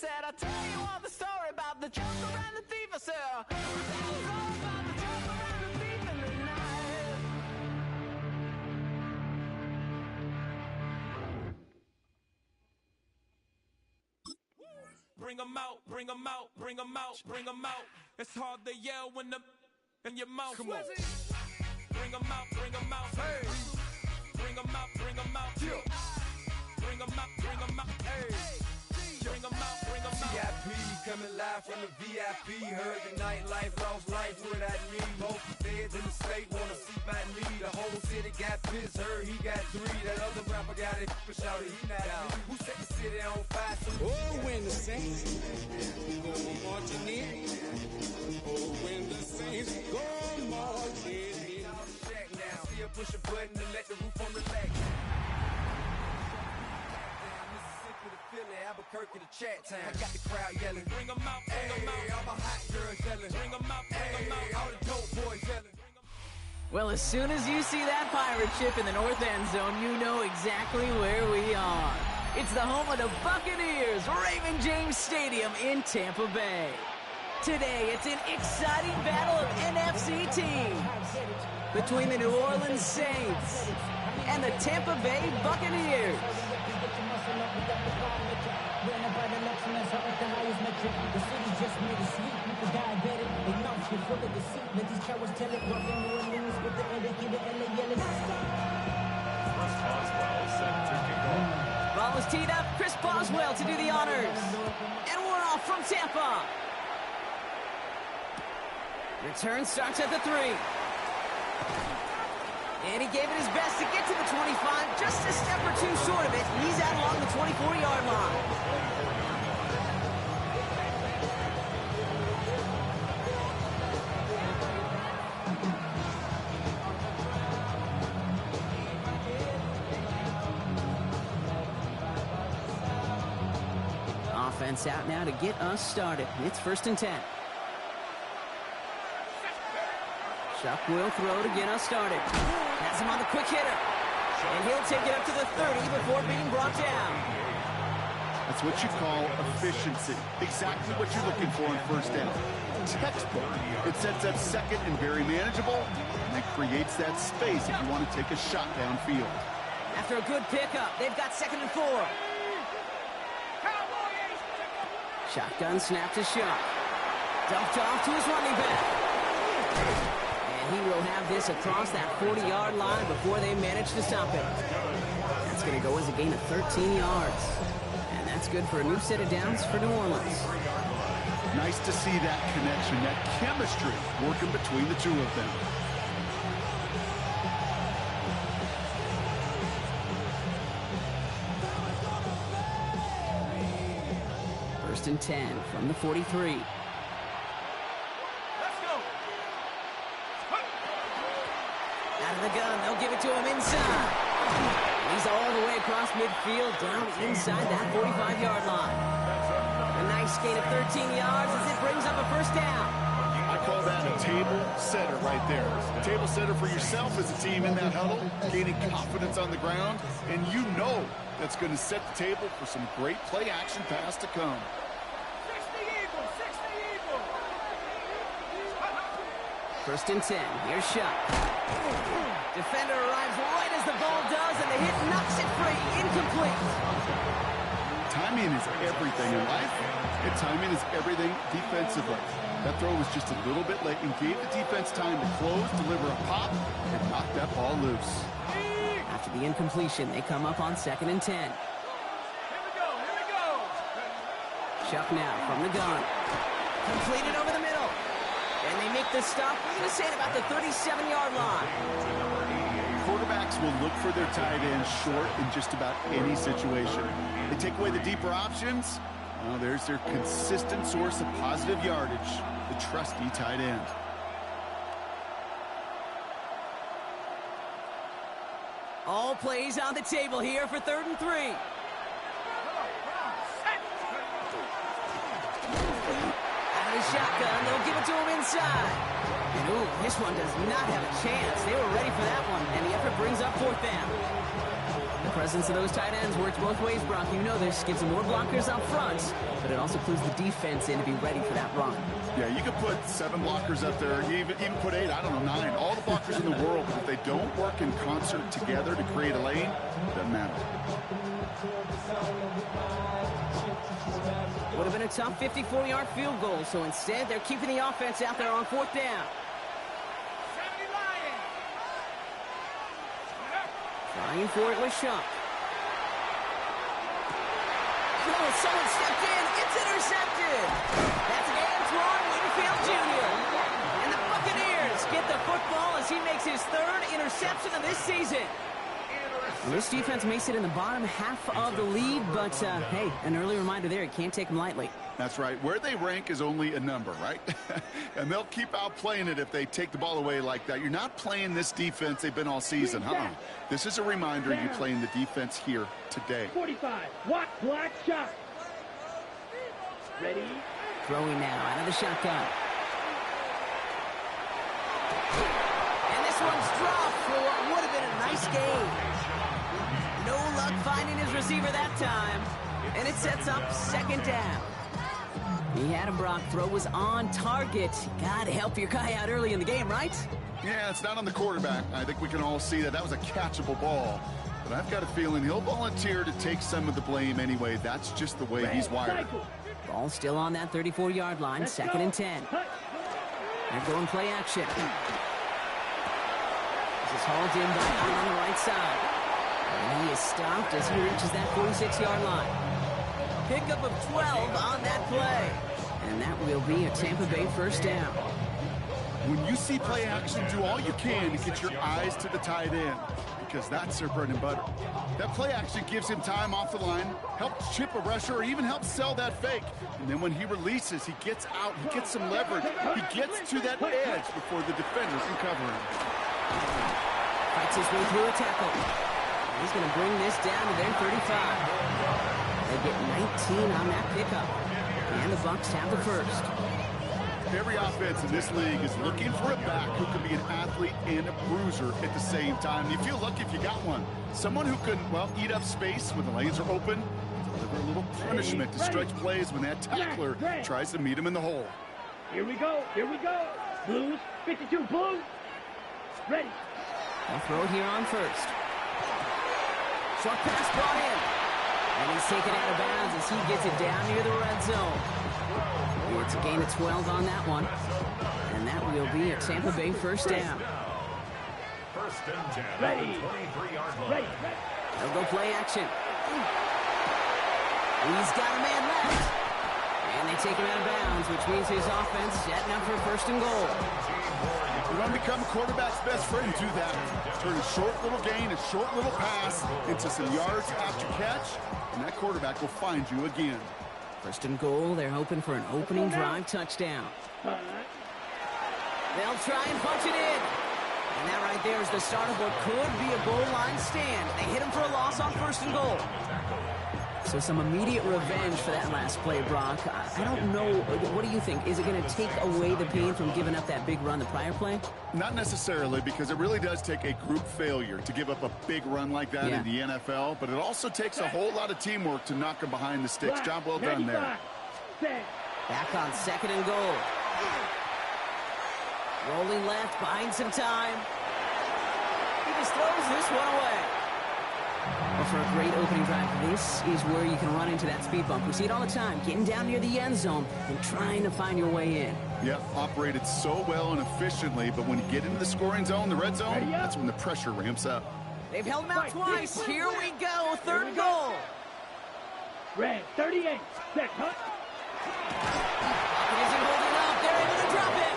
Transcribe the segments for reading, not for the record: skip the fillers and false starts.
said, I'll tell you all the story about the joker and the thief. I said, that was all about the joker and the thief in the night. Bring 'em out, bring 'em out, bring 'em out, bring 'em out. It's hard to yell when the in your mouth. Come on. Bring 'em out, bring 'em out. Hey. Bring 'em out, bring 'em out. Yeah. Bring 'em out, bring 'em out. Hey. Bring 'em out, bring 'em out. VIP coming live from the VIP. Heard the nightlife, lost life without me. Both feds in the state wanna see by me. The whole city got pissed, heard he got 3. That other rapper got it, but shouted he not out. Who set the city on fire? Oh, when the Saints go marching in. Oh, when the Saints go marching in. Now, still push a button to let the roof on relax. Mississippi to Philly, Albuquerque to Chat Town. I got the crowd yelling. Bring 'em out, bring 'em out. All my hot girls yelling. Bring 'em out, bring 'em out. All the dope boys yelling. Well, as soon as you see that pirate ship in the north end zone, you know exactly where we are. It's the home of the Buccaneers, Raymond James Stadium in Tampa Bay. Today, it's an exciting battle of NFC teams between the New Orleans Saints and the Tampa Bay Buccaneers. Ball is teed up. Chris Boswell to do the honors. And we're off from Tampa. Return starts at the 3. And he gave it his best to get to the 25. Just a step or 2 short of it. He's out along the 24-yard line. Offense out now to get us started. It's 1st and 10. Chuck will throw to get us started. Has him on the quick hitter. And he'll take it up to the 30 before being brought down. That's what you call efficiency. Exactly what you're looking for in 1st down. Textbook. It sets up 2nd and very manageable, and it creates that space if you want to take a shot downfield. After a good pickup, they've got 2nd and 4. Shotgun snap to Sharp. Dumped off to his running back. And he will have this across that 40-yard line before they manage to stop it. That's going to go as a gain of 13 yards. And that's good for a new set of downs for New Orleans. Nice to see that connection, that chemistry working between the two of them. First and 10 from the 43. Out of the gun, they'll give it to him inside. He's all the way across midfield, down inside that 45-yard line. A nice gain of 13 yards as it brings up a 1st down. I call that a table setter right there. A table setter for yourself as a team in that huddle, gaining confidence on the ground, and you know that's going to set the table for some great play-action pass to come. 1st and 10. Here's Shuck. Defender arrives right as the ball does, and the hit knocks it free. Incomplete. Timing is everything in life, and timing is everything defensively. That throw was just a little bit late and gave the defense time to close, deliver a pop, and knock that ball loose. After the incompletion, they come up on 2nd and 10. Here we go. Shuck now from the gun. Completed over the middle. And they make the stop, we're going to say at about the 37-yard line. Quarterbacks will look for their tight end short in just about any situation. They take away the deeper options. Well, there's their consistent source of positive yardage, the trusty tight end. All plays on the table here for 3rd and 3. Shotgun, they'll give it to him inside. And ooh, this one does not have a chance. They were ready for that one, and the effort brings up 4th down. The presence of those tight ends works both ways, Brock. You know this. Gives them more blockers up front, but it also clues the defense in to be ready for that run. Yeah, you could put 7 blockers up there. You even put 8, I don't know, 9. All the blockers in the world, but if they don't work in concert together to create a lane, it doesn't matter. Would have been a tough 54-yard field goal, so instead they're keeping the offense out there on 4th down. Trying for it with Shuck. Oh, someone stepped in. It's intercepted. That's Antoine Winfield Jr. And the Buccaneers get the football as he makes his 3rd interception of this season. Well, this defense may sit in the bottom half of the league, but, hey, an early reminder there, it can't take them lightly. That's right. Where they rank is only a number, right? And they'll keep outplaying it if they take the ball away like that. You're not playing this defense they've been all season. This is a reminder you're playing the defense here today. 45. What? Black shot. Ready? Throwing now out of the shotgun. And this one's dropped for what would have been a nice game. No luck finding his receiver that time. And it sets up 2nd down. He had him, Brock. Throw was on target. Gotta help your guy out early in the game, right? Yeah, it's not on the quarterback. I think we can all see that was a catchable ball. But I've got a feeling he'll volunteer to take some of the blame anyway. That's just the way he's wired. Ball still on that 34-yard line, 2nd and 10. They're going play action. This is hauled in by Hunt on the right side. And he is stopped as he reaches that 46-yard line. Pickup of 12 on that play. And that will be a Tampa Bay 1st down. When you see play action, do all you can to get your eyes to the tight end, because that's their bread and butter. That play action gives him time off the line, helps chip a rusher, or even helps sell that fake. And then when he releases, he gets out, he gets some leverage. He gets to that edge before the defender can cover him. Fights his way through a tackle. He's going to bring this down to their 35. They get 19 on that pickup. And the Bucs have the 1st. Every offense in this league is looking for a back who can be an athlete and a bruiser at the same time. You feel lucky if you got one. Someone who can, well, eat up space when the lanes are open, deliver a little punishment to stretch plays when that tackler tries to meet him in the hole. Here we go. Here we go. Blues. 52 Blues. Ready. They'll throw here on 1st. Short pass brought in. And he's taken out of bounds as he gets it down near the red zone. It's a gain of 12 on that one. And that will be a Tampa Bay 1st down. 1st and 10. Ready. 23-yard line. Ready. They'll go play action. He's got a man left. And they take him out of bounds, which means his offense setting up for 1st and goal. You want to become a quarterback's best friend, do that. Turn a short little gain, a short little pass into some yards after catch, and that quarterback will find you again. 1st and goal, they're hoping for an opening drive touchdown. They'll try and punch it in. And that right there is the start of what could be a goal line stand. They hit him for a loss on 1st and goal. So some immediate revenge for that last play, Brock. I don't know. What do you think? Is it going to take away the pain from giving up that big run the prior play? Not necessarily, because it really does take a group failure to give up a big run like that in the NFL. But it also takes a whole lot of teamwork to knock them behind the sticks. Job well done there. Back on 2nd and goal. Rolling left, buying some time. He just throws this one away. Well, for a great opening drive, this is where you can run into that speed bump. We see it all the time, getting down near the end zone and trying to find your way in. Yeah, operated so well and efficiently, but when you get into the scoring zone, the red zone, that's when the pressure ramps up. They've held him out twice. Here we go, 3rd goal. Red, 38. Set, cut. It isn't holding up. They're able to drop it.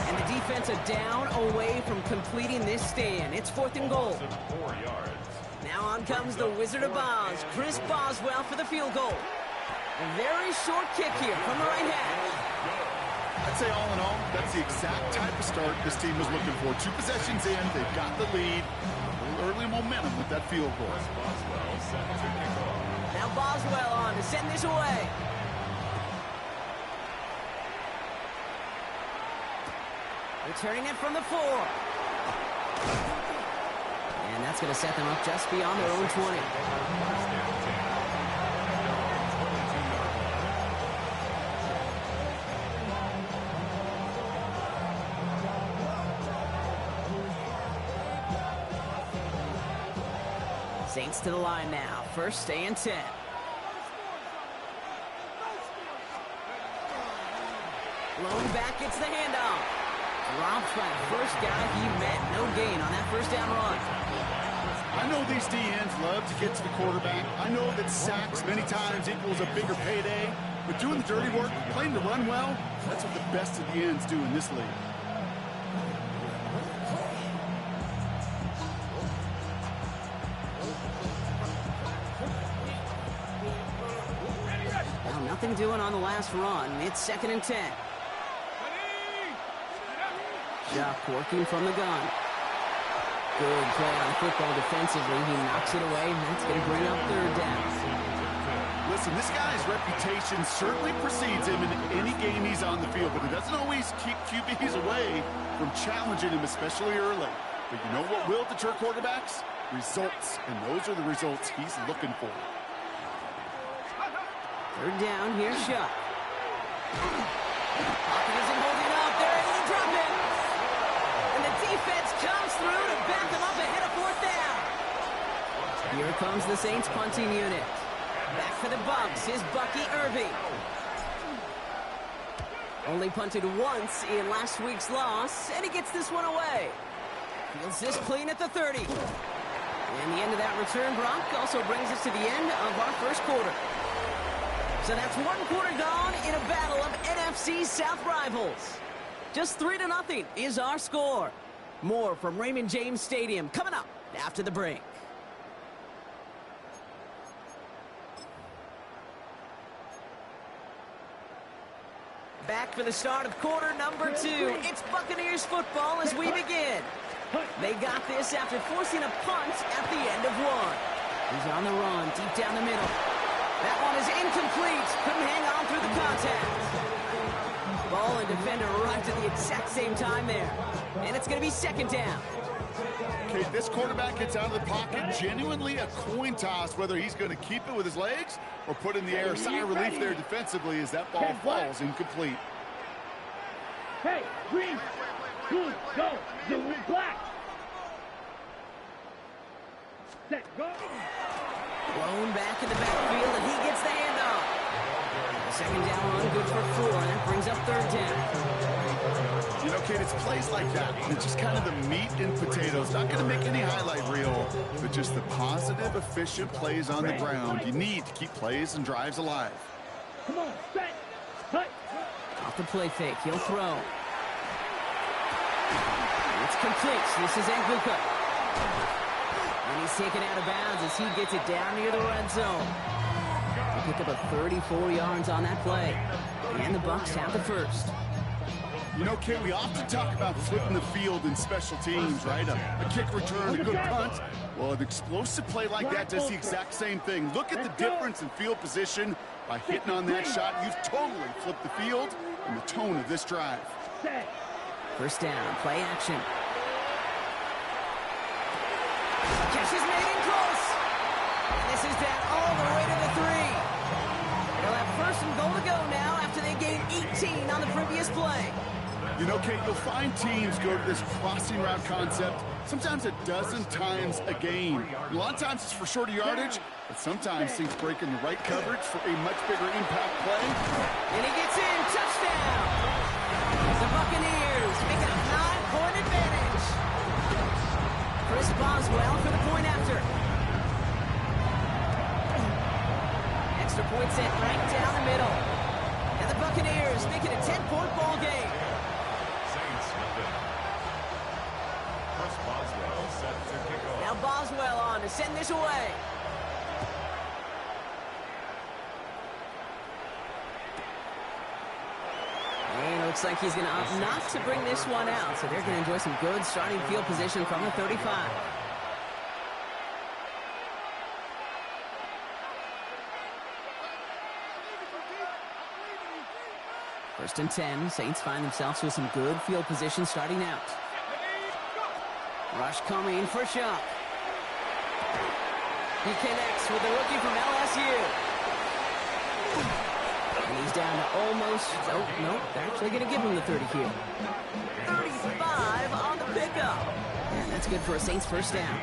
And the defense a down away from completing this stand. It's 4th and goal. 4 yards. Now on comes the Wizard of Oz, Chris Boswell for the field goal. A very short kick here from the right hash. I'd say all in all, that's the exact type of start this team was looking for. 2 possessions in, they've got the lead. A little early momentum with that field goal. Now Boswell on to send this away. Returning it from the 4. And that's that's going to set them up just beyond their own 20. Saints to the line now. First and 10. Lone back gets the handoff. Dropped by the first guy he met. No gain on that first down run. I know these DNs love to get to the quarterback. I know that sacks many times equals a bigger payday. But doing the dirty work, playing to run well, that's what the best of the ends do in this league. Well, nothing doing on the last run. It's second and 10. Jock working from the gun. Good play on football defensively. He knocks it away, and that's going to bring up third down. Listen, this guy's reputation certainly precedes him in any game he's on the field, but it doesn't always keep QBs away from challenging him, especially early. But you know what will deter quarterbacks? Results, and those are the results he's looking for. Third down, here's Shuck. Pocket isn't holding up. They're able to drop it. And the defense comes through to back them up ahead of fourth down. Here comes the Saints punting unit. Back for the Bucs is Bucky Irving. Only punted once in last week's loss, and he gets this one away. Feels this clean at the 30. And the end of that return, Brock, also brings us to the end of our first quarter. So that's one quarter gone in a battle of NFC South rivals. Just 3-0 is our score. More from Raymond James Stadium coming up after the break. Back for the start of quarter number 2. It's Buccaneers football as we begin. They got this after forcing a punt at the end of one. He's on the run, deep down the middle. That one is incomplete. Couldn't hang on through the contact. Ball and defender arrived at the exact same time there. And it's going to be second down. Okay, this quarterback gets out of the pocket. Genuinely a coin toss whether he's going to keep it with his legs or put in the air. Sigh of relief there defensively as that ball falls incomplete. Hey, green, blue, go, blue, black. Set, go. Blown back in the backfield, and he gets the handoff. The second down run, good for 4, and that brings up third down. You know, Kate, it's plays like that. It's just kind of the meat and potatoes. Not going to make any highlight reel, but just the positive, efficient plays on the ground. You need to keep plays and drives alive. Come on, set, cut. Off the play fake, he'll throw. It's complete. This is Angluka. And he's taken out of bounds as he gets it down near the red zone. They pick up a 34 yards on that play. And the Bucs have the first. You know, Kate, we often talk about flipping the field in special teams, right? A kick return, a good punt. Well, an explosive play like that does the exact same thing. Look at the difference in field position. By hitting on that shot, you've totally flipped the field and the tone of this drive. First down, play action. Catch is made in close. And this is down all the way to the 3. They'll have first and goal to go now after they gained 18 on the previous play. You know, Kate, you'll find teams go to this crossing route concept sometimes a dozen times a game. A lot of times it's for shorter yardage, but sometimes things break in the right coverage for a much bigger impact play. And he gets in, touchdown! The Buccaneers make it a 9-point advantage. Chris Boswell for the point after. Extra point set right down the middle. And the Buccaneers make it a 10-point ball game. Now Boswell on to send this away. And it looks like he's going to opt not to bring this one out. So they're going to enjoy some good starting field position from the 35. First and 10. Saints find themselves with some good field position starting out. Rush coming for Shuck. He connects with the rookie from LSU. And he's down to almost, oh, no, they're actually going to give him the 30 here. 35 on the pickup. And that's good for a Saints first down.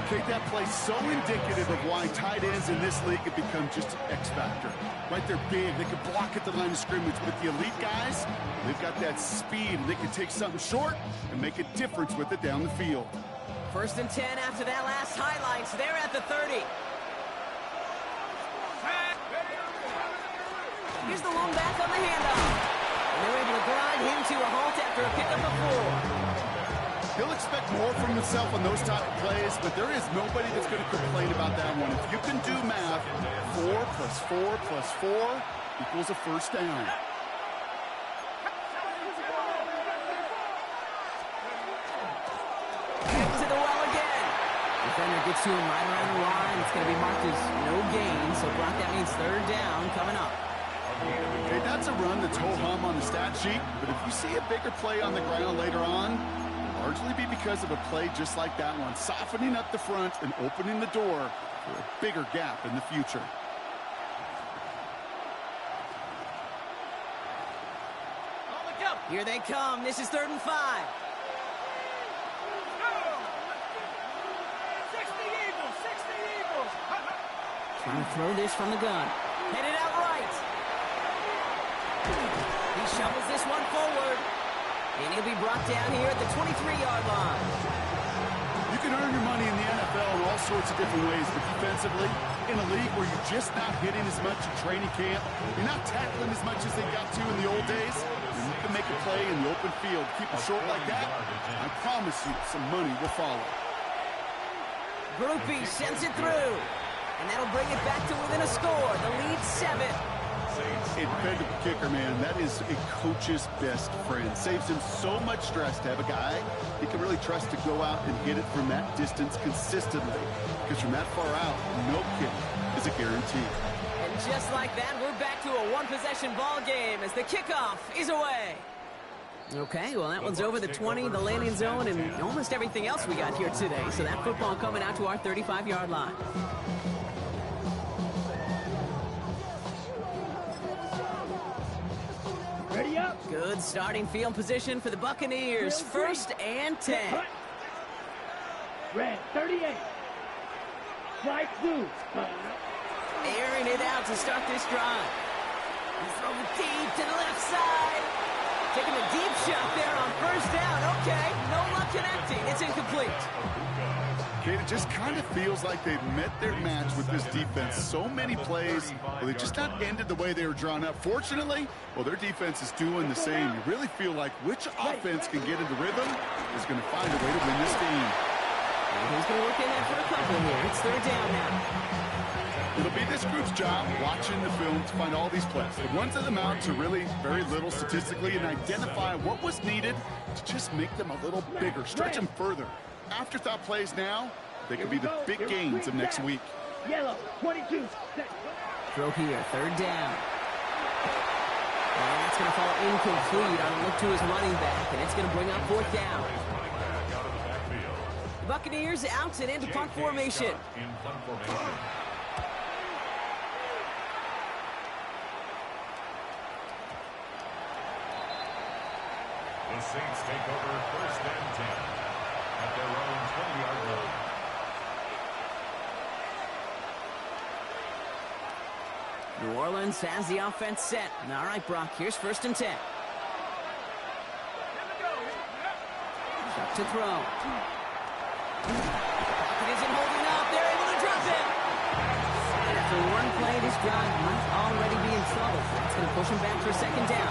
Okay, that play so indicative of why tight ends in this league have become just an X factor. Right, they're big. They can block at the line of scrimmage. With the elite guys, they've got that speed, and they can take something short and make a difference with it down the field. 1st and 10 after that last highlights. They're at the 30. Here's the lone back on the handoff. And they're able to grind him to a halt after a pickup of 4. He'll expect more from himself on those type of plays, but there is nobody that's going to complain about that one. If you can do math, 4 plus 4 plus 4 equals a first down. He's at the well again. Defender gets to him right around the line. It's going to be marked as no gain. So, Brock, that means 3rd down coming up. Okay, that's a run that's ho-hum on the stat sheet, but if you see a bigger play on the ground later on, it'll largely be because of a play just like that one, softening up the front and opening the door for a bigger gap in the future. Here they come. This is 3rd and 5. Trying to throw this from the gun. Headed out right. He shovels this one forward. And he'll be brought down here at the 23-yard line. You can earn your money in the NFL in all sorts of different ways, but defensively, in a league where you're just not hitting as much in training camp, you're not tackling as much as they got to in the old days, and you can make a play in the open field. Keep it short like that, I promise you some money will follow. Grupe sends it through. And that'll bring it back to within a score. The lead 7. A dependable kicker, man. That is a coach's best friend. Saves him so much stress to have a guy he can really trust to go out and hit it from that distance consistently. Because from that far out, no kick is a guarantee. And just like that, we're back to a one-possession ball game as the kickoff is away. Okay, well, that one's over the 20, the landing zone, and almost everything else we got here today. So that football coming out to our 35-yard line. Ready up. Good starting field position for the Buccaneers. 1st and 10. Red 38. Strike 2. Airing it out to start this drive. He's throwing deep to the left side. Taking a deep shot there on 1st down. Okay, no luck connecting. It's incomplete. It just kind of feels like they've met their match with this defense. So many plays, well, they just not ended the way they were drawn up. Fortunately, well, their defense is doing the same. You really feel like which offense can get into rhythm is going to find a way to win this game. And he's going to look in there for a couple here. It's 3rd down now. It'll be this group's job watching the film to find all these plays. The ones that amount to really very little statistically and identify what was needed to just make them a little bigger, stretch them further. Afterthought plays now, they could be the big gains of next week. Yellow, 22. Throw here, 3rd down. And that's going to fall incomplete on a look to his running back, and it's going to bring up 4th down. The Buccaneers out and into punt formation. The Saints take over 1st and 10 at their own 20-yard line. New Orleans has the offense set. All right, Brock, here's 1st and 10. Shot to throw. It isn't holding up. They're able to drop it. After one play, this drive might already be in trouble. That's going to push him back for a 2nd down.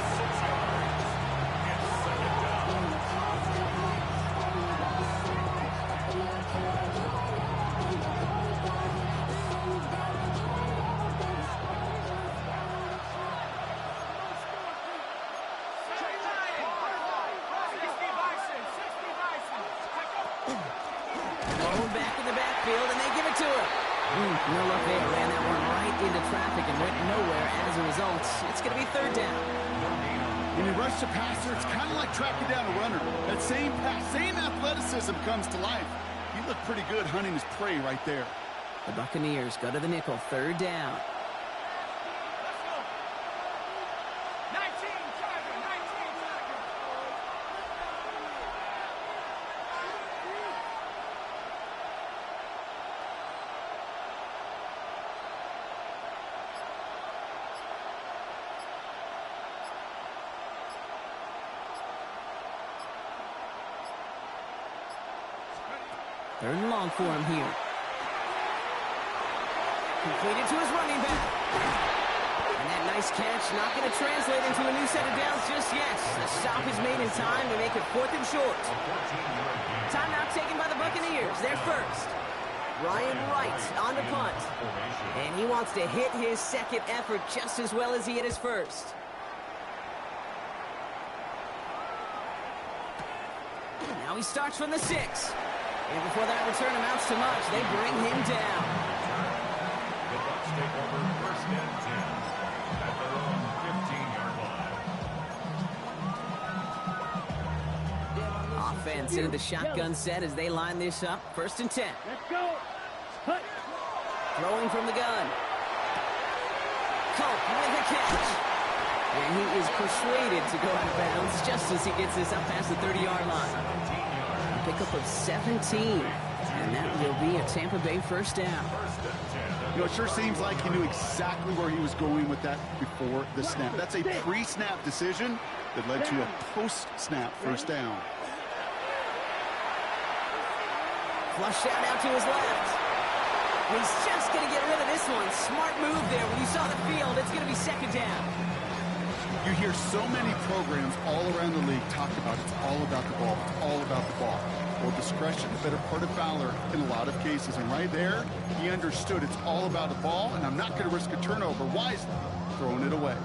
Back in the backfield, and they give it to him. No luck there. Ran that one right into traffic and went nowhere as a result. It's going to be 3rd down. When you rush the passer, it's kind of like tracking down a runner. That same pass, same athleticism comes to life. He looked pretty good hunting his prey right there. The Buccaneers go to the nickel, third down. Third and long for him here. Completed to his running back. And that nice catch not going to translate into a new set of downs just yet. The stop is made in time to make it 4th and short. Timeout taken by the Buccaneers. They're first. Ryan Wright on the punt. And he wants to hit his second effort just as well as he hit his first. Now he starts from the 6. And before that return amounts to much, they bring him down. The Bucs take over first and 10 at their own 15-yard line. Offense into the shotgun set as they line this up. 1st and 10. Let's go. Hut. Throwing from the gun. Cope with a catch. And he is persuaded to go out of bounds just as he gets this up past the 30-yard line. Pickup of 17, and that will be a Tampa Bay first down. You know, it sure seems like he knew exactly where he was going with that before the snap. That's a pre-snap decision that led to a post-snap first down. Flush out now to his left. He's just going to get rid of this one. Smart move there. When you saw the field, it's going to be second down. You hear so many programs all around the league talk about it's all about the ball. It's all about the ball. Well, discretion, the better part of valor in a lot of cases. And right there, he understood it's all about the ball, and I'm not going to risk a turnover. Wisely throwing it away.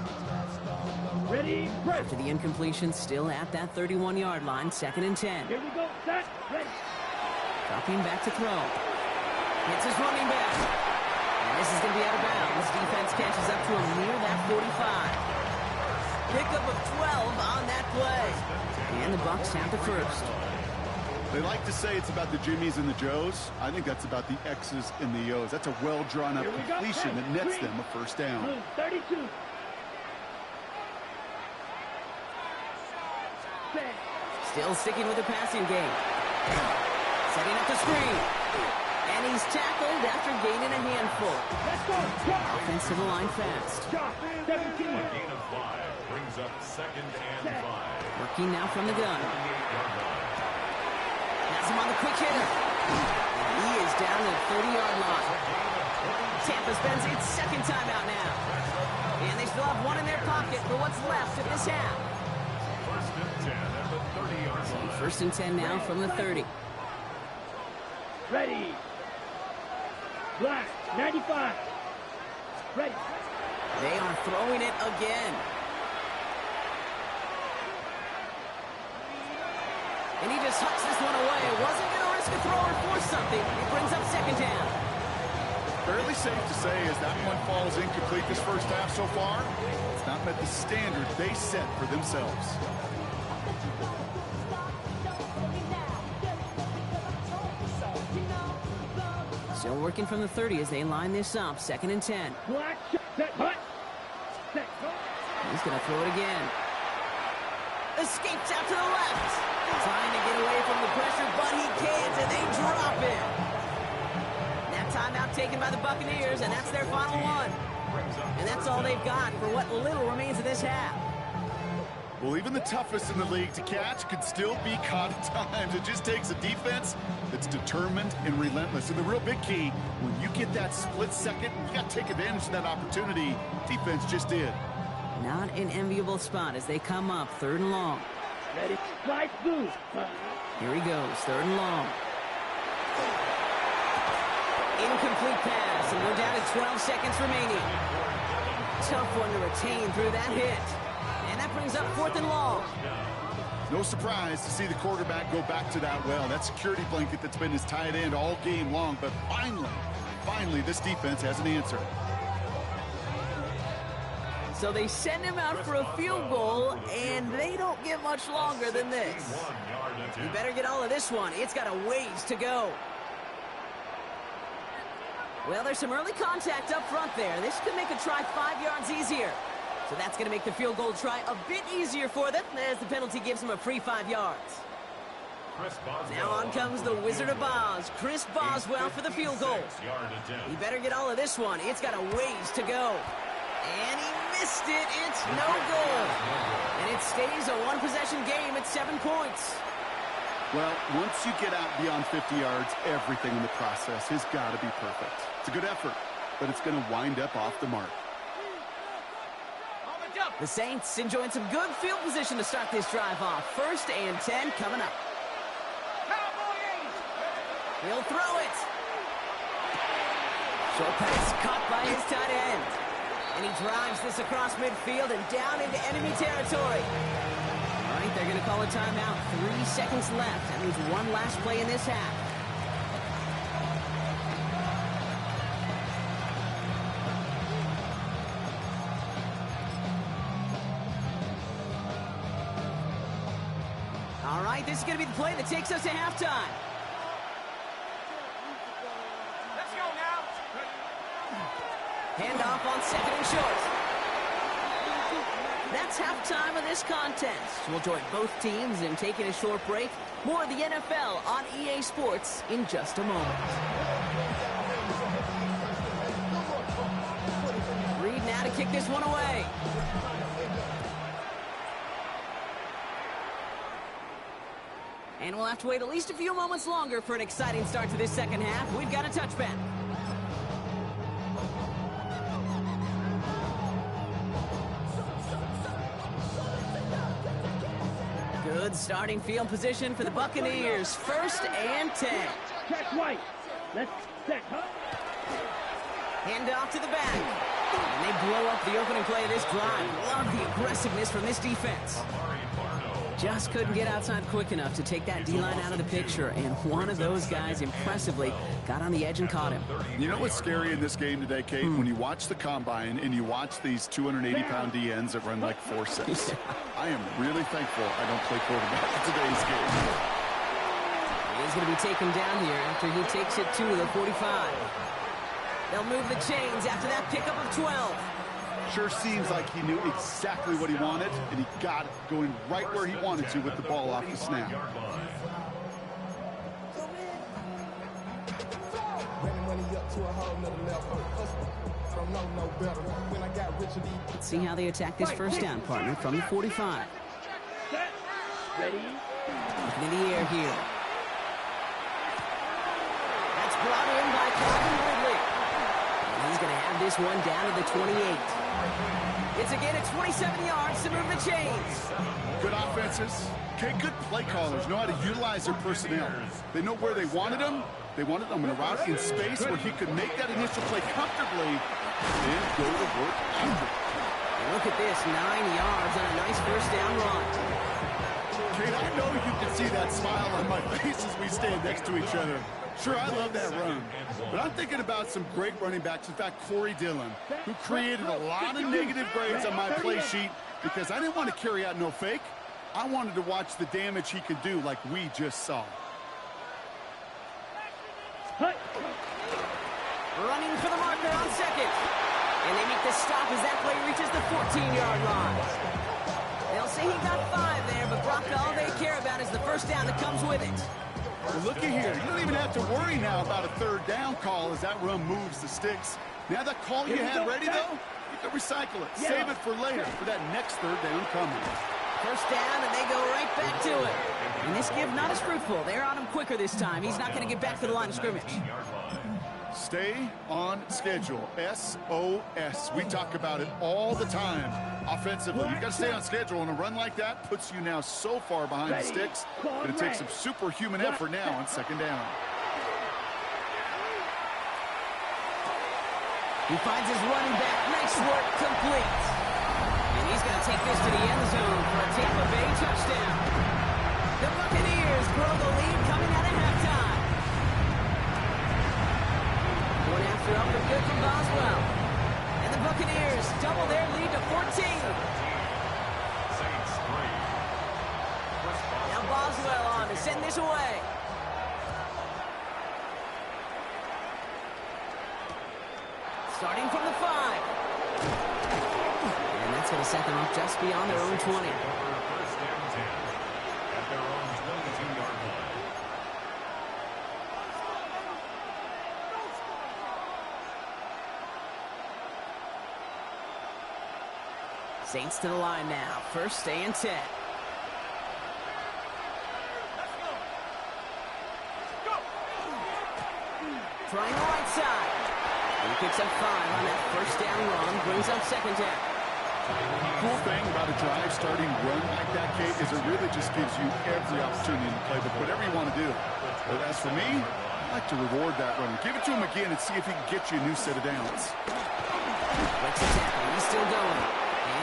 Ready, break. After the incompletion, still at that 31-yard line, 2nd and 10. Here we go, set, ready. Dropping back to throw. Hits his running back. And this is going to be out of bounds. Defense catches up to him near that 45. Pickup of 12 on that play. And the Bucs have the first. They like to say it's about the Jimmies and the Joes. I think that's about the X's and the O's. That's a well-drawn-up completion that nets them a first down. 32. Still sticking with the passing game. Setting up the screen. And he's tackled after gaining a handful. Let's go. Offensive line fast. 17. A gain of 5 brings up 2nd and 5. Working now from the gun. Has him on the quick hitter. And he is down at the 30-yard line. Tampa spends its second timeout now. And they still have one in their pocket for what's left of this half. 1st and 10 at the 30-yard line. 1st and 10 now from the 30. Ready. Black, 95. Ready. They are throwing it again. And he just hucks this one away. Wasn't going to risk a throw or force something. It brings up 2nd down. Fairly safe to say as that one falls incomplete this first half so far, it's not met the standard they set for themselves. Still working from the 30 as they line this up. 2nd and 10. Black, set, hut. Set, go. He's going to throw it again. Escapes out to the left. Trying to get away from the pressure, but he can't, and they drop it. That timeout taken by the Buccaneers, and that's their final one. And that's all they've got for what little remains of this half. Well, even the toughest in the league to catch could still be caught at times. It just takes a defense that's determined and relentless. And the real big key, when you get that split second, you got to take advantage of that opportunity. Defense just did. Not an enviable spot as they come up 3rd and long. Ready, slide through. Here he goes, 3rd and long. Incomplete pass, and we're down to 12 seconds remaining. Tough one to retain through that hit. And that brings up 4th and long. No surprise to see the quarterback go back to that well. That security blanket that's been his tight end all game long. But finally, this defense has an answer. So they send him out for a field goal, and they don't get much longer than this. You better get all of this one. It's got a ways to go. Well, there's some early contact up front there. This could make a try 5 yards easier. So that's going to make the field goal try a bit easier for them as the penalty gives them a free 5 yards. Now on comes the Wizard of Oz, Chris Boswell for the field goal. He better get all of this one. It's got a ways to go. And he missed it. It's no good. And it stays a one-possession game at 7 points. Well, once you get out beyond 50 yards, everything in the process has got to be perfect. It's a good effort, but it's going to wind up off the mark. The Saints enjoying some good field position to start this drive off. 1st and 10 coming up. He'll throw it. Short pass caught by his tight end. And he drives this across midfield and down into enemy territory. All right, they're going to call a timeout. 3 seconds left. That means one last play in this half. All right, this is going to be the play that takes us to halftime. Handoff on 2nd and short. That's halftime of this contest. We'll join both teams in taking a short break. More of the NFL on EA Sports in just a moment. Reed now to kick this one away. And we'll have to wait at least a few moments longer for an exciting start to this second half. We've got a touchback. Good starting field position for the Buccaneers. 1st and 10. Check right. Let's set, huh? Hand off to the back. And they blow up the opening play of this drive. Love the aggressiveness from this defense. Just couldn't get outside quick enough to take that D-line out of the picture. And one of those guys impressively got on the edge and caught him. You know what's scary in this game today, Kate? When you watch the combine and you watch these 280-pound DNs that run like 4.6. I am really thankful I don't play quarterback in today's game. He's going to be taken down here after he takes it to the 45. They'll move the chains after that pickup of 12. Sure seems like he knew exactly what he wanted, and he got it going right where he wanted to with the ball off the snap. Let's see how they attack this first down, partner, from the 45. Ready? Looking in the air here. That's brought in by Calvin Ridley. And he's going to have this one down to the 28. It's again at 27 yards to move the chains. Good offenses. Okay, good play callers know how to utilize their personnel. They know where they wanted them. They wanted them in a route in space where he could make that initial play comfortably and go to work after. Look at this, 9 yards on a nice first down run. Kate, I know you can see that smile on my face as we stand next to each other. Sure, I love that run, but I'm thinking about some great running backs. In fact, Corey Dillon, who created a lot of negative grades on my play sheet because I didn't want to carry out no fake. I wanted to watch the damage he could do like we just saw. Running for the marker on 2nd. And they make the stop as that play reaches the 14-yard line. They'll say he got 5 there, but Brock, all they care about is the first down that comes with it. Well, looky here. You don't even have to worry now about a 3rd down call as that run moves the sticks. Now that call you had ready, though, you can recycle it. Save it for later for that next 3rd down coming. First down, and they go right back to it. And this give not as fruitful. They're on him quicker this time. He's not going to get back to the line of scrimmage. Stay on schedule. SOS. We talk about it all the time. Offensively, you've got to stay on schedule, and a run like that puts you now so far behind the sticks that it takes some superhuman effort now on 2nd down. He finds his running back. Nice work, complete. And he's going to take this to the end zone for a Tampa Bay touchdown. The Buccaneers grow the lead coming out of halftime. One after up and good from Boswell. And the Buccaneers double their lead to 14. Now Boswell on to send this away. The second off just beyond their own 20. First and 10 at their own 22-yard line. Saints to the line now. First and 10. Trying the right side. He picks up 5 on that first down run. Brings up second down. Cool thing about a drive starting run like that, Kate, is it really just gives you every opportunity in the playbook, whatever you want to do. But as for me, I like to reward that run. Give it to him again and see if he can get you a new set of downs. Breaks a tackle. He's still going.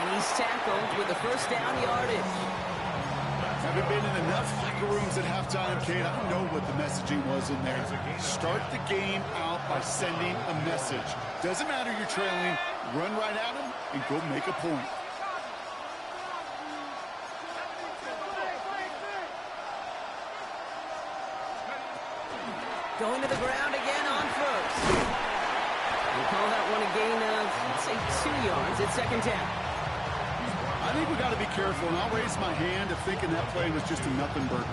And he's tackled with the first down yardage. Having been in enough locker rooms at halftime, Kate, I know what the messaging was in there. Start the game out by sending a message. Doesn't matter you're trailing, run right at them and go make a point. Going to the ground again on first. We'll call that one a gain of, let's say, 2 yards at second down. I think we got to be careful, and I'll raise my hand of thinking that play was just a nothing burger.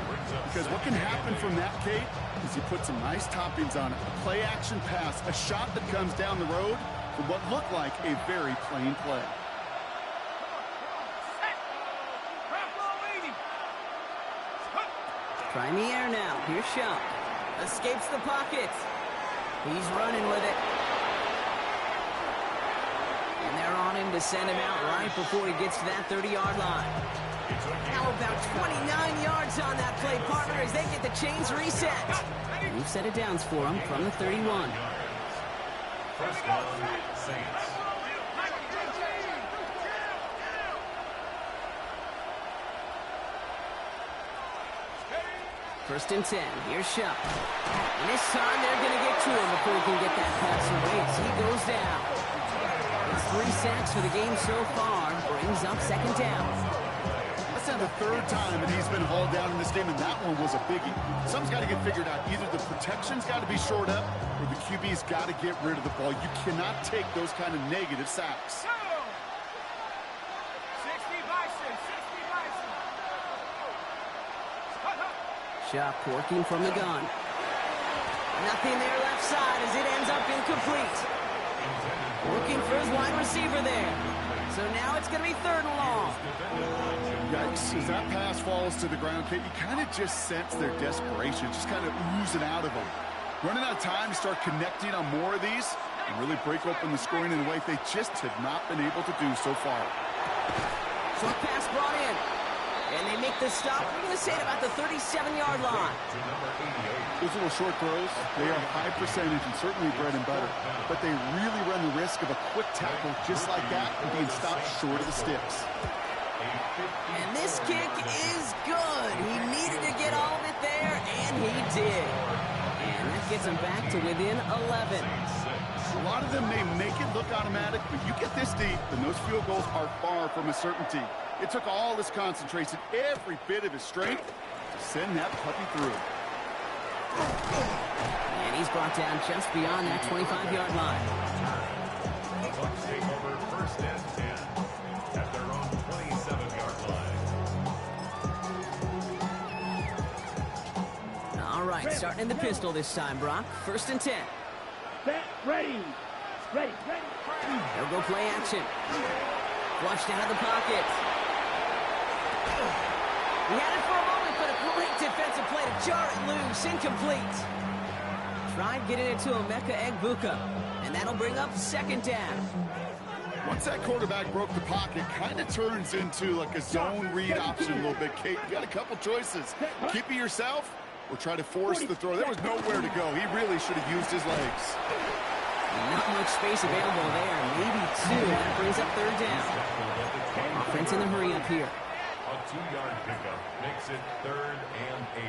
Because what can happen from that, Kate, is you put some nice toppings on it. A play-action pass, a shot that comes down the road for what looked like a very plain play. Trying the air now. Here's Schaub. Escapes the pocket. He's running with it. And they're on him to send him out right before he gets to that 30-yard line. Now about 29 yards on that play, partner, as they get the chains reset. New set of downs for him from the 31. First down, Saints. First and 10. Here's Schaub. And this time they're going to get to him before he can get that pass away as he goes down. It's 3 sacks for the game so far. Brings up second down. That's now the 3rd time that he's been hauled down in this game, and that one was a biggie. Something's got to get figured out. Either the protection's got to be shored up, or the QB's got to get rid of the ball. You cannot take those kind of negative sacks. Schaub working from the gun. Nothing there left side as it ends up incomplete. Looking for his wide receiver there. So now it's going to be 3rd and long. Yikes, as that pass falls to the ground, Kate, you kind of just sense their desperation, just kind of oozing out of them. Running out of time to start connecting on more of these and really break open the scoring in a way they just have not been able to do so far. Short pass brought in. And they make the stop, we're going to say, at about the 37-yard line. Those little short throws, they are high percentage and certainly bread and butter. But they really run the risk of a quick tackle just like that and being stopped short of the sticks. And this kick is good. He needed to get all of it there, and he did. And that gets him back to within 11. A lot of them may make it look automatic, but you get this deep, and those field goals are far from a certainty. It took all his concentration, every bit of his strength, to send that puppy through. And he's brought down just beyond that 25-yard line. The Bucs take over first and 10 at their own 27-yard line. All right, starting in the pistol this time, Brock. First and 10. Set, ready. Ready. They'll go play action. Flushed out of the pocket. He had it for a moment, but a great defensive play to jar it loose. Incomplete. Tried getting it to Emeka Egbuka, and that'll bring up second down. Once that quarterback broke the pocket, kind of turns into like a zone read option a little bit, Kate. You got a couple choices. Keep it yourself or try to force the throw. There was nowhere to go. He really should have used his legs. Not much space available there. Maybe 2. That brings up third down. Offense in the hurry up here. A 2-yard pickup makes it 3rd and 8.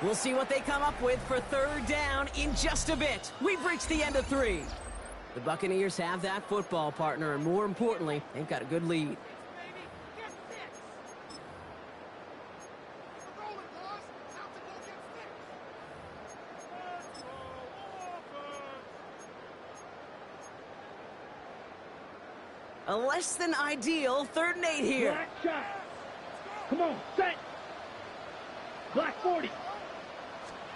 We'll see what they come up with for third down in just a bit. We've reached the end of 3. The Buccaneers have that football, partner, and more importantly, they've got a good lead. A less than ideal 3rd and 8 here. Black shot. Come on, set. Black 40.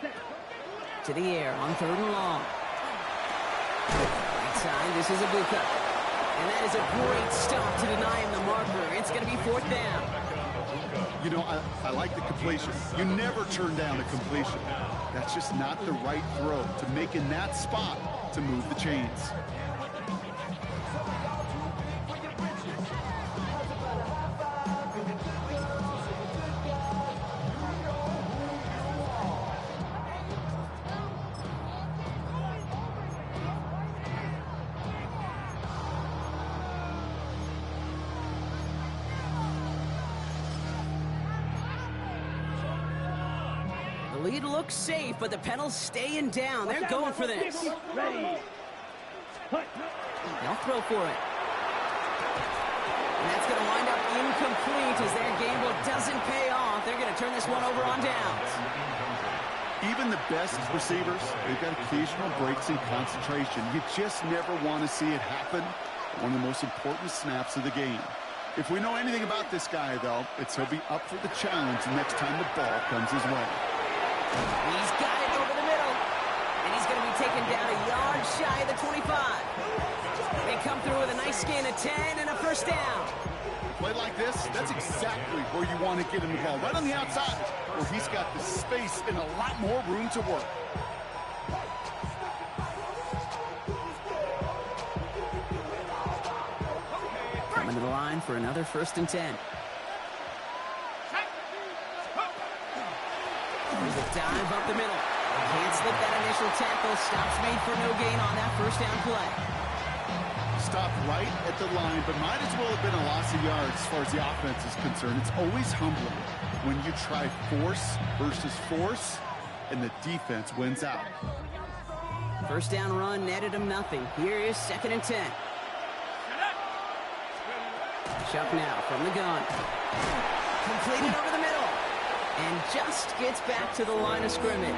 Set. To the air on 3rd and long. Right side, this is Ibuka. And that is a great stop to deny him the marker. It's going to be 4th down. You know, I like the completion. You never turn down a completion. That's just not the right throw to make in that spot to move the chains. The lead looks safe, but the Penals staying down. They're going for this. Ready. They'll throw for it. And that's going to wind up incomplete as their gamble doesn't pay off. They're going to turn this one over on downs. Even the best receivers, they've got occasional breaks in concentration. You just never want to see it happen. One of the most important snaps of the game. If we know anything about this guy, though, it's he'll be up for the challenge the next time the ball comes his way. He's got it over the middle. And he's going to be taken down a yard shy of the 25. They come through with a nice gain of 10 and a 1st down. Play like this, that's exactly where you want to get him the ball. Right on the outside, where he's got the space and a lot more room to work. Coming to the line for another 1st and 10. There's a dive up the middle. Can't slip that initial tackle. Stops made for no gain on that 1st down play. Stopped right at the line, but might as well have been a loss of yards as far as the offense is concerned. It's always humbling when you try force versus force, and the defense wins out. 1st down run netted him nothing. Here is 2nd and 10. Chuck now from the gun. Completed over the middle. And just gets back to the line of scrimmage.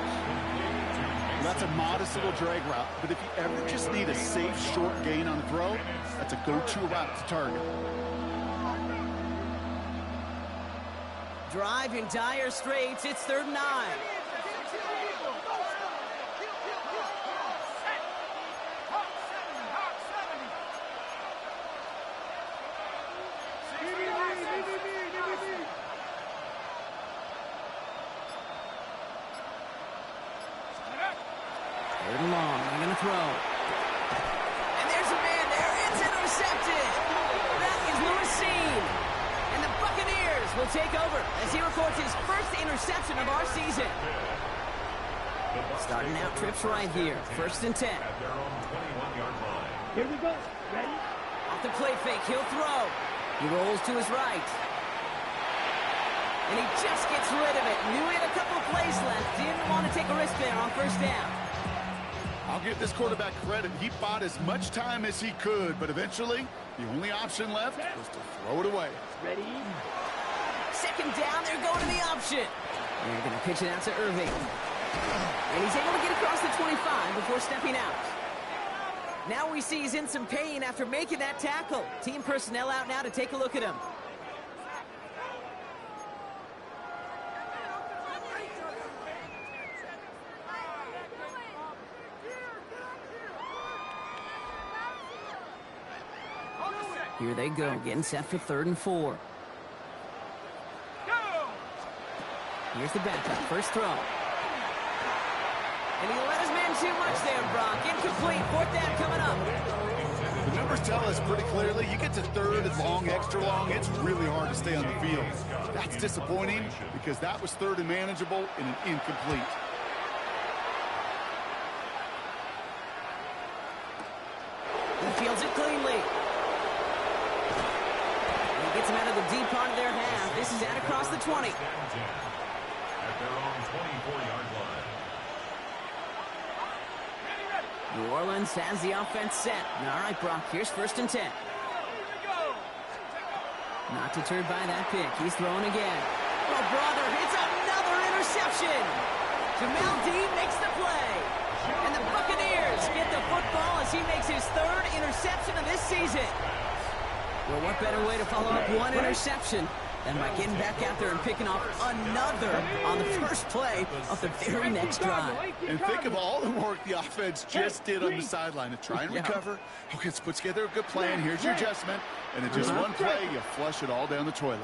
That's a modest little drag route, but if you ever just need a safe, short gain on a throw, that's a go-to route to target. Drive in dire straits. It's 3rd and 9. Long, they're going to throw. And there's a man there. It's intercepted. That is Lewis Cine. And the Buccaneers will take over as he records his 1st interception of our season. Starting out trips right here. 1st and 10. Here we go. Ready? Off the play fake, he'll throw. He rolls to his right. And he just gets rid of it. Knew he had a couple of plays left. Didn't want to take a risk there on 1st down. I'll give this quarterback credit. He bought as much time as he could, but eventually, the only option left was to throw it away. Ready? 2nd down, they're going to the option. They're going to pitch it out to Irving. And he's able to get across the 25 before stepping out. Now we see he's in some pain after making that tackle. Team personnel out now to take a look at him. Here they go, getting set for 3rd and 4. Here's the backup, 1st throw. And he let his man too much there, Brock. Incomplete, 4th down coming up. The numbers tell us pretty clearly, you get to 3rd and long, extra long, it's really hard to stay on the field. That's disappointing because that was 3rd and manageable and an incomplete. He fields it cleanly. Gets him out of the deep part of their half. This is out across the 20. At their own 24-yard line. New Orleans has the offense set. All right, Brock, here's 1st and 10. Not deterred by that pick. He's throwing again. Oh, brother, it's another interception. Jamel Dean makes the play. And the Buccaneers get the football as he makes his 3rd interception of this season. Well, what better way to follow up one interception than by getting back out there and picking off another on the first play of the very next drive. And think of all the work the offense just did on the sideline to try and recover. Okay, let's put together a good plan. Here's your adjustment. And in just one play, you flush it all down the toilet.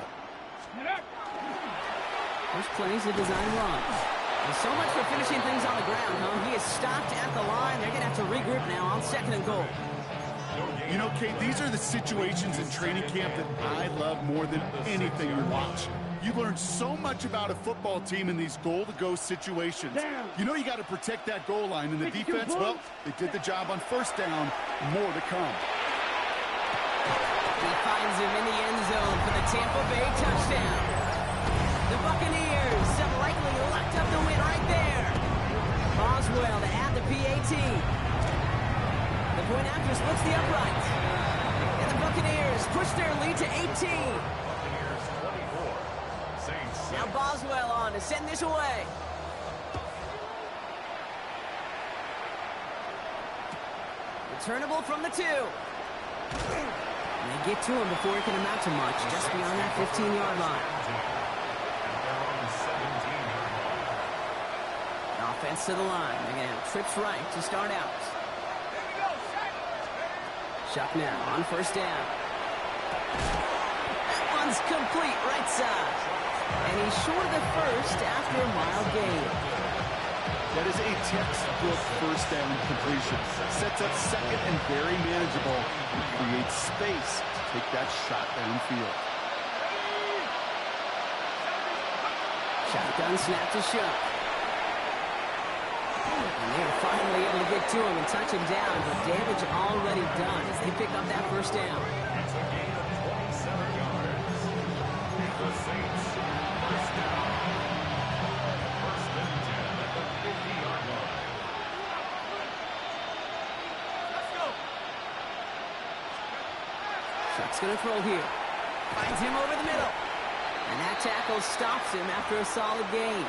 First plays a design run. Well, so much for finishing things on the ground, huh? He is stopped at the line. They're going to have to regroup now on 2nd and goal. You know, Kate, these are the situations in training camp that I love more than anything to watch. You learn so much about a football team in these goal-to-go situations. You know you got to protect that goal line, and the defense, well, they did the job on first down. More to come. He finds him in the end zone for the Tampa Bay touchdown. The Buccaneers have likely locked up the win right there. Boswell to add the PAT. The point after splits the upright. And the Buccaneers push their lead to 18. Now Boswell on to send this away. Returnable from the 2. And they get to him before it can amount to much, just beyond that 15-yard line. Offense to the line. They're going to have trips right to start out. Shuck now on first down. That one's complete right side. And he's short of the first after a mild gain. That is a textbook first down completion. Sets up second and very manageable. Creates space to take that shot downfield. Shotgun snap to Shuck. And they're finally able to get to him and touch him down, but damage already done as they pick up that first down. It's a gain of 27 yards. The Saints, first down. First and 10 at the 50-yard line. Let's go. Shuck's going to throw here. Finds him over the middle. And that tackle stops him after a solid gain.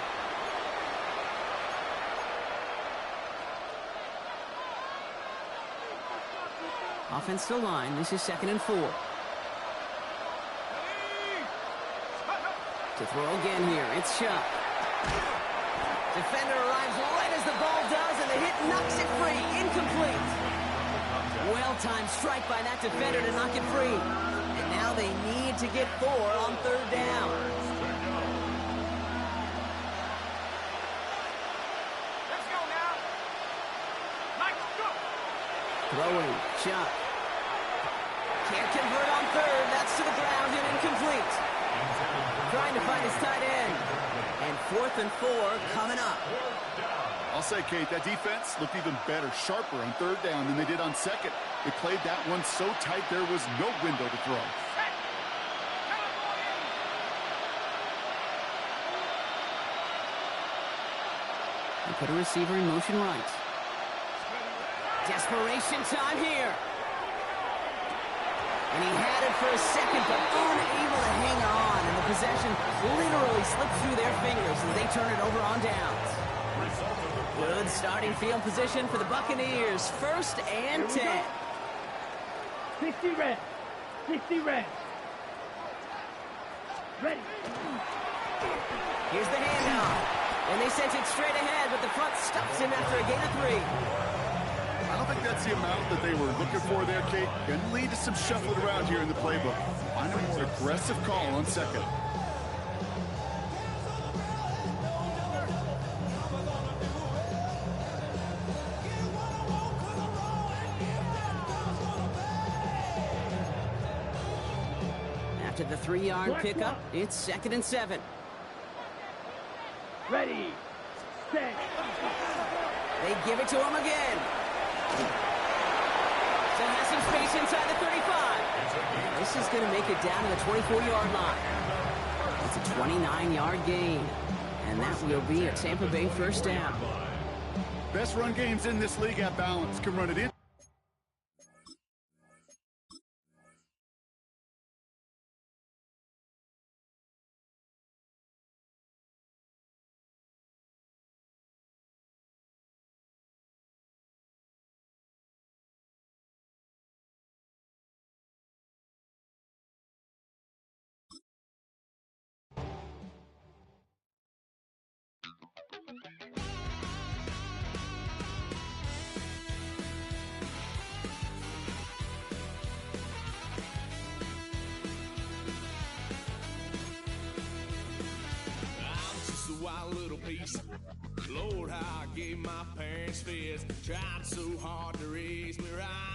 Offense to line. This is 2nd and 4. To throw again here. It's Shuck. Defender arrives right as the ball does, and the hit knocks it free. Incomplete. Well-timed strike by that defender to knock it free. And now they need to get 4 on 3rd down. Let's go now. Mike, go. Throwing. Shuck. Can't convert on 3rd. That's to the ground and incomplete. Trying to find his tight end. And 4th and 4 coming up. I'll say, Kate, that defense looked even better, sharper on 3rd down than they did on 2nd. They played that one so tight there was no window to throw. They put a receiver in motion right. Desperation time here. And he had it for a second, but unable to hang on. And the possession literally slipped through their fingers as they turn it over on downs. Good starting field position for the Buccaneers. 1st and 10. 60 red. 60 red. Ready. Here's the handoff. And they sent it straight ahead, but the front stops him after a gain of 3. I don't think that's the amount that they were looking for there, Kate. Going to lead to some shuffling around here in the playbook. Find a more aggressive call on 2nd. After the 3-yard pickup, it's 2nd and 7. Ready. Set. They give it to him again. Still has some space inside the 35. This is going to make it down to the 24-yard line. It's a 29-yard gain. And that will be a Tampa Bay first down. Best run games in this league at balance. Can run it in. my parents' fears. Tried so hard to raise me right.